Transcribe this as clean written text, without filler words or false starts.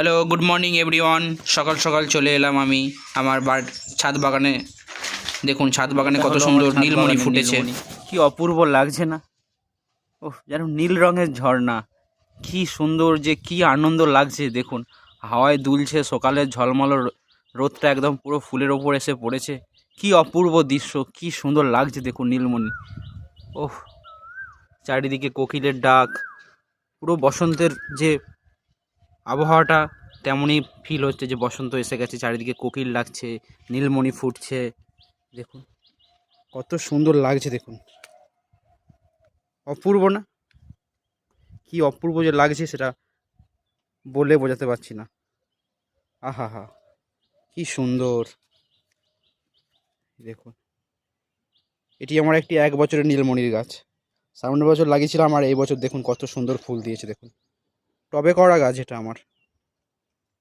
Hello, good morning everyone. সকাল সকাল চলে এলাম আমি আমার ছাদ বাগানে। দেখুন ছাদ বাগানে এটা কত হলো আমার সুন্দর ছাদ নীলমণি বাগানের ফুটেছে। নীলমণি। কি অপূর্ব লাগছে না? ওহ, যেন নীল রঙের ঝর্ণা। কি সুন্দর, যে কি আনন্দ লাগছে দেখুন। হাওয়ায় দুলছে, সকালের ঝলমল রোদটা একদম পুরো ফুলের ওপর এসে পড়েছে। কি অপূর্ব দৃশ্য, কি সুন্দর লাগছে দেখুন নীলমণি। ওহ, চারিদিকে কোকিলের ডাক। পুরো বসন্তের যে আবহাওয়াটা তেমনই ফিল হচ্ছে, যে বসন্ত এসে গেছে। চারিদিকে কোকিল ডাকছে, নীলমণি ফুটছে। দেখুন কত সুন্দর লাগছে দেখুন। অপূর্ব না? কি অপূর্ব যে লাগছে সেটা বলে বোঝাতে পারছি না। আহা হা, কি সুন্দর! দেখুন, এটি আমার একটি 1 বছরের নীলমণির গাছ। সামনের বছর লাগিয়েছিলাম, আর এই বছর দেখুন কত সুন্দর ফুল দিয়েছে দেখুন। টবে করা গাছ এটা আমার।